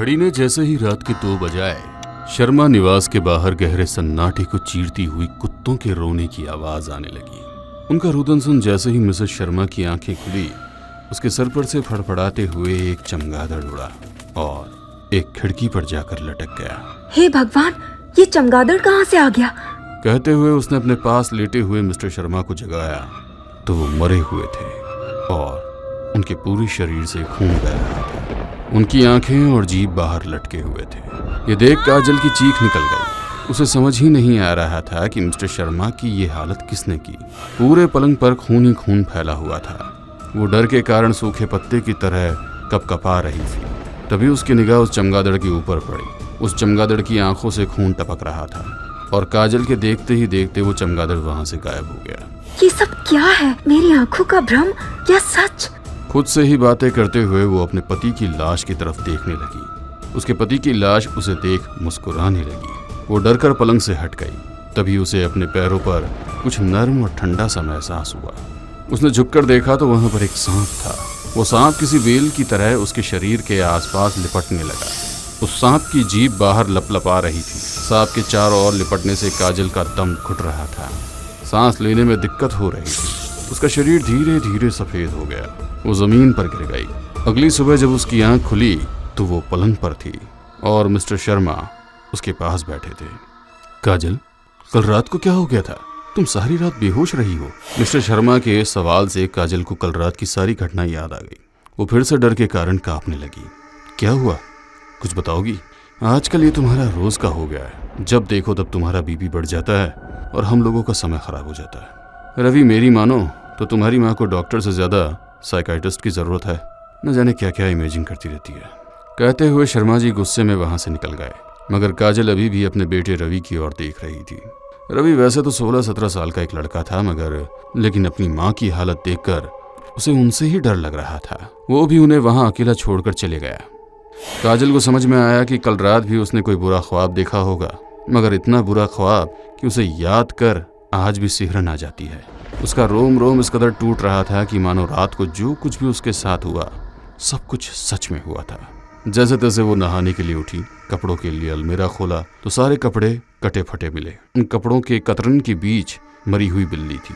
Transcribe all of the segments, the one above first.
घड़ी ने जैसे ही रात के 2 बजाए, शर्मा निवास के बाहर गहरे सन्नाटे को चीरती हुई कुत्तों के रोने की आवाज आने लगी। उनका रुदन सुन जैसे ही मिसेस शर्मा की आंखें खुली, उसके सर पर से फड़फड़ाते हुए एक चमगादड़ उड़ा और एक खिड़की पर जाकर लटक गया। हे भगवान, ये चमगादड़ कहाँ से आ गया? कहते हुए उसने अपने पास लेटे हुए मिस्टर शर्मा को जगाया तो वो मरे हुए थे और उनके पूरे शरीर से खून बह रहा था। उनकी आंखें और जीभ बाहर लटके हुए थे। ये देख काजल की चीख निकल गई। उसे समझ ही नहीं आ रहा था कि मिस्टर शर्मा की ये हालत किसने की। पूरे पलंग पर खून ही खून फैला हुआ था। वो डर के कारण सूखे पत्ते की तरह कपकपा रही थी। तभी उसकी निगाह उस चमगादड़ के ऊपर पड़ी। उस चमगादड़ की आंखों से खून टपक रहा था और काजल के देखते ही देखते वो चमगादड़ वहां से गायब हो गया। ये सब क्या है? मेरी आंखों का भ्रम या सच? खुद से ही बातें करते हुए वो अपने पति की लाश की तरफ देखने लगी। उसके पति की लाश उसे देख मुस्कुराने लगी। वो डर कर पलंग से हट गई। तभी उसे अपने पैरों पर कुछ नर्म और ठंडा सा एहसास हुआ। उसने झुककर देखा तो वहां पर एक सांप था। वो सांप किसी बेल की तरह उसके शरीर के आसपास लिपटने लगा। उस सांप की जीभ बाहर लपलपा रही थी। सांप के चारों ओर लिपटने से काजल का दम घुट रहा था। सांस लेने में दिक्कत हो रही थी। उसका शरीर धीरे धीरे सफेद हो गया। वो जमीन पर गिर गई। अगली सुबह जब उसकी आंख खुली तो वो पलंग पर थी और मिस्टर शर्मा उसके पास बैठे थे। काजल, कल रात को क्या हो गया था? तुम सारी रात बेहोश रही हो। मिस्टर शर्मा के इस सवाल से काजल को कल रात की सारी घटना याद आ गई। वो फिर से डर के कारण कांपने लगी। क्या हुआ, कुछ बताओगी? आजकल ये तुम्हारा रोज का हो गया है। जब देखो तब तुम्हारा बीपी बढ़ जाता है और हम लोगों का समय खराब हो जाता है। रवि, मेरी मानो तो तुम्हारी माँ को डॉक्टर से ज्यादा साइकाइट्रिस्ट की जरूरत है। न जाने क्या क्या इमेजिंग करती रहती है। कहते हुए शर्मा जी गुस्से में वहां से निकल गए, मगर काजल अभी भी अपने बेटे रवि की ओर देख रही थी। रवि वैसे तो 16-17 साल का एक लड़का था, लेकिन अपनी माँ की हालत देखकर उसे उनसे ही डर लग रहा था। वो भी उन्हें वहां अकेला छोड़कर चले गया। काजल को समझ में आया कि कल रात भी उसने कोई बुरा ख्वाब देखा होगा, मगर इतना बुरा ख्वाब कि उसे याद कर आज भी सिहरन आ जाती है। उसका रोम रोम इस कदर टूट रहा था कि मानो रात को जो कुछ भी उसके साथ हुआ सब कुछ सच में हुआ था। जैसे तैसे वो नहाने के लिए उठी। कपड़ों के लिए अलमीरा खोला तो सारे कपड़े कटे फटे मिले। उन कपड़ों के कतरन के बीच मरी हुई बिल्ली थी।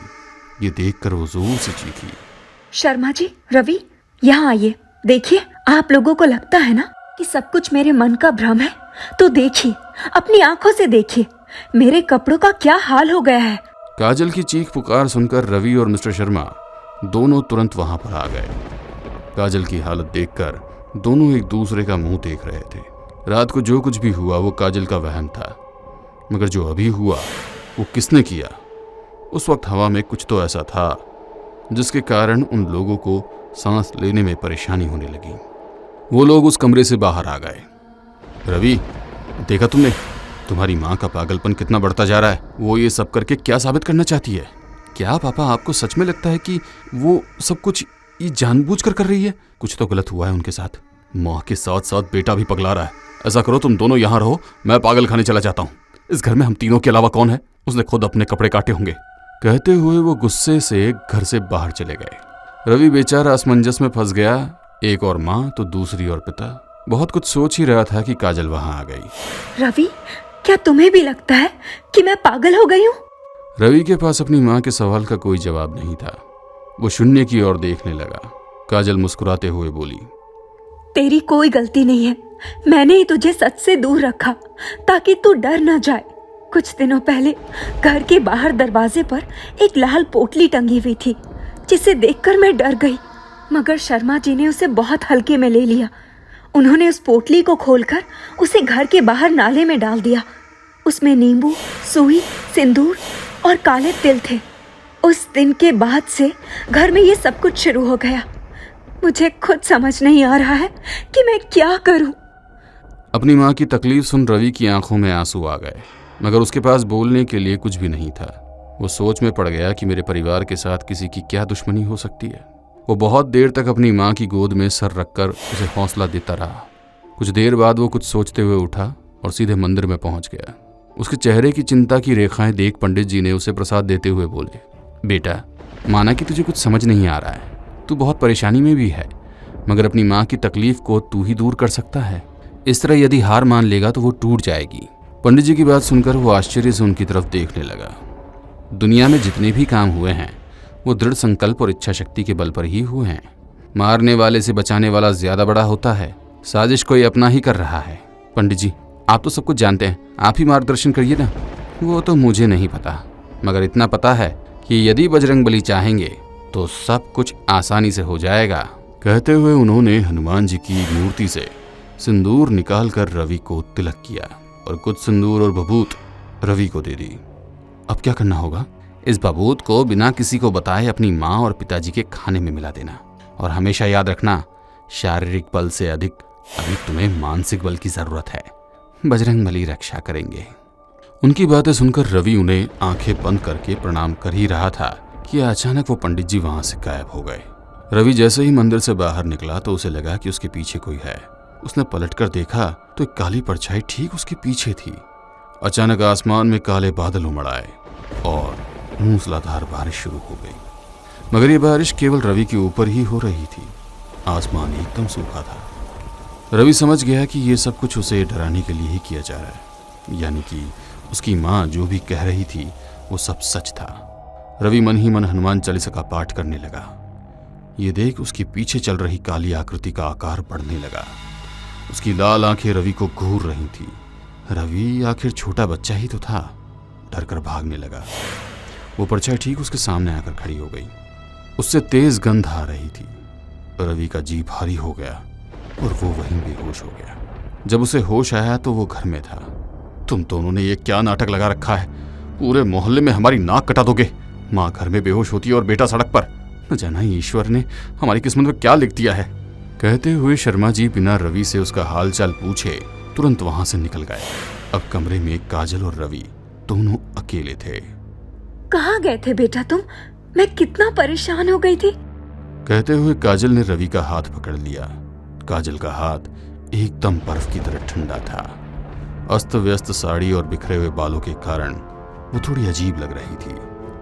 ये देखकर वो जोर से चीखी। शर्मा जी, रवि, यहाँ आइए। देखिए, आप लोगों को लगता है ना कि सब कुछ मेरे मन का भ्रम है? तो देखिए, अपनी आंखों से देखिए, मेरे कपड़ों का क्या हाल हो गया है। काजल की चीख पुकार सुनकर रवि और मिस्टर शर्मा दोनों तुरंत वहां पर आ गए। काजल की हालत देखकर दोनों एक दूसरे का मुंह देख रहे थे। रात को जो कुछ भी हुआ वो काजल का वहम था, मगर जो अभी हुआ वो किसने किया? उस वक्त हवा में कुछ तो ऐसा था जिसके कारण उन लोगों को सांस लेने में परेशानी होने लगी। वो लोग उस कमरे से बाहर आ गए। रवि, देखा तुमने? तुम्हारी माँ का पागलपन कितना बढ़ता जा रहा है। वो ये सब करके क्या साबित करना चाहती है? क्या पापा, आपको सच में लगता है कि वो सब कुछ ये जानबूझकर कर रही है? कुछ तो गलत हुआ है उनके साथ। माँ के साथ साथ बेटा भी पगला रहा है। ऐसा करो, तुम दोनों यहाँ रहो, मैं पागल खाने चला जाता हूँ। इस घर में हम तीनों के अलावा कौन है? उसने खुद अपने कपड़े काटे होंगे। कहते हुए वो गुस्से से घर से बाहर चले गए। रवि बेचारा असमंजस में फंस गया। एक और माँ तो दूसरी और पिता। बहुत कुछ सोच ही रहा था कि काजल वहां आ गई। रवि, क्या तुम्हें भी लगता है कि मैं पागल हो गई हूँ? रवि के पास अपनी माँ के सवाल का कोई जवाब नहीं था। वो शून्य की ओर देखने लगा। काजल मुस्कुराते हुए बोली, तेरी कोई गलती नहीं है। मैंने ही तुझे सच से दूर रखा ताकि तू डर न जाए। कुछ दिनों पहले घर के बाहर दरवाजे पर एक लाल पोटली टंगी हुई थी, जिसे देखकर मैं डर गई, मगर शर्मा जी ने उसे बहुत हल्के में ले लिया। उन्होंने उस पोटली को खोलकर उसे घर के बाहर नाले में डाल दिया। उसमें नींबू, सुई, सिंदूर और काले तिल थे। उस दिन के बाद से घर में ये सब कुछ शुरू हो गया। मुझे खुद समझ नहीं आ रहा है कि मैं क्या करूं। अपनी माँ की तकलीफ सुन रवि की आंखों में आंसू आ गए, मगर उसके पास बोलने के लिए कुछ भी नहीं था। वो सोच में पड़ गया कि मेरे परिवार के साथ किसी की क्या दुश्मनी हो सकती है। वो बहुत देर तक अपनी माँ की गोद में सर रखकर उसे हौसला देता रहा। कुछ देर बाद वो कुछ सोचते हुए उठा और सीधे मंदिर में पहुंच गया। उसके चेहरे की चिंता की रेखाएं देख पंडित जी ने उसे प्रसाद देते हुए बोले, बेटा, माना कि तुझे कुछ समझ नहीं आ रहा है, तू बहुत परेशानी में भी है, मगर अपनी माँ की तकलीफ को तू ही दूर कर सकता है। इस तरह यदि हार मान लेगा तो वो टूट जाएगी। पंडित जी की बात सुनकर वो आश्चर्य से उनकी तरफ देखने लगा। दुनिया में जितने भी काम हुए हैं वो दृढ़ संकल्प और इच्छा शक्ति के बल पर ही हुए हैं। मारने वाले से बचाने वाला ज्यादा बड़ा होता है। साजिश कोई अपना ही कर रहा है। पंडित जी, आप तो सब कुछ जानते हैं, आप ही मार्गदर्शन करिए ना। वो तो मुझे नहीं पता, मगर इतना पता है कि यदि बजरंगबली चाहेंगे तो सब कुछ आसानी से हो जाएगा। कहते हुए उन्होंने हनुमान जी की मूर्ति से सिंदूर निकालकर रवि को तिलक किया और कुछ सिंदूर और भभूत रवि को दे दी। अब क्या करना होगा? इस भभूत को बिना किसी को बताए अपनी माँ और पिताजी के खाने में मिला देना, और हमेशा याद रखना, शारीरिक बल से अधिक अभी तुम्हें मानसिक बल की जरूरत है। बजरंगबली रक्षा करेंगे। उनकी बातें सुनकर रवि उन्हें आंखें बंद करके प्रणाम कर ही रहा था कि अचानक वो पंडित जी वहां से गायब हो गए। रवि जैसे ही मंदिर से बाहर निकला तो उसे लगा कि उसके पीछे कोई है। उसने पलटकर देखा तो एक काली परछाई ठीक उसके पीछे थी। अचानक आसमान में काले बादल उमड़ आए और मूसलाधार बारिश शुरू हो गई। मगर ये बारिश केवल रवि के ऊपर ही हो रही थी। आसमान एकदम सूखा था। रवि समझ गया कि ये सब कुछ उसे डराने के लिए ही किया जा रहा है, यानी कि उसकी माँ जो भी कह रही थी वो सब सच था। रवि मन ही मन हनुमान चालीसा का पाठ करने लगा। ये देख उसके पीछे चल रही काली आकृति का आकार बढ़ने लगा। उसकी लाल आंखें रवि को घूर रही थी। रवि आखिर छोटा बच्चा ही तो था, डरकर भागने लगा। वो परछाई ठीक उसके सामने आकर खड़ी हो गई। उससे तेज गंध आ रही थी। रवि का जी भारी हो गया और वो वहीं बेहोश हो गया। जब उसे होश आया तो वो घर में था। तुम दोनों ने ये क्या नाटक लगा रखा है? पूरे मोहल्ले में हमारी नाक कटा दोगे। माँ घर में बेहोश होती है और बेटा सड़क पर। न जाना ईश्वर ने हमारी किस्मत में क्या लिख दिया है। कहते हुए शर्मा जी बिना रवि से उसका हालचाल पूछे तुरंत वहां से निकल गए। अब कमरे में काजल और रवि दोनों अकेले थे। कहाँ गए थे बेटा तुम? मैं कितना परेशान हो गई थी। कहते हुए काजल ने रवि का हाथ पकड़ लिया। काजल का हाथ एकदम बर्फ की तरह ठंडा था। अस्त व्यस्त साड़ी और बिखरे हुए बालों के कारण वो थोड़ी अजीब लग रही थी।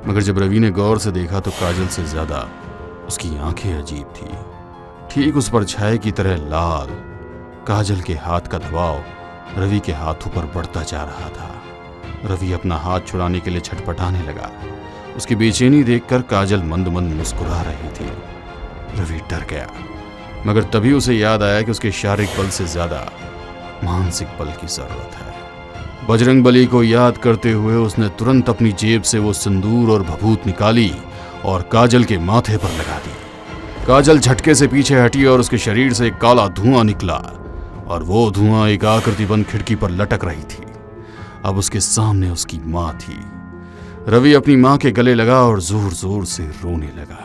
मगर जब रवि ने गौर से देखा तो काजल से ज्यादा उसकी आंखें अजीब थी। ठीक उस परछाई की तरह लाल काजल के हाथ का दबाव रवि के हाथों पर बढ़ता जा रहा था। रवि अपना हाथ छुड़ाने के लिए छटपटाने लगा। उसकी बेचैनी देखकर काजल मंद मंद मुस्कुरा रही थी। रवि डर गया, मगर तभी उसे याद आया कि उसके शारीरिक बल से ज्यादा मानसिक बल की जरूरत है। बजरंगबली को याद करते हुए उसने तुरंत अपनी जेब से वो सिंदूर और भभूत निकाली और काजल के माथे पर लगा दी। काजल झटके से पीछे हटी और उसके शरीर से एक काला धुआं निकला और वो धुआं एक आकृति बंद खिड़की पर लटक रही थी। अब उसके सामने उसकी माँ थी। रवि अपनी माँ के गले लगा और जोर जोर से रोने लगा।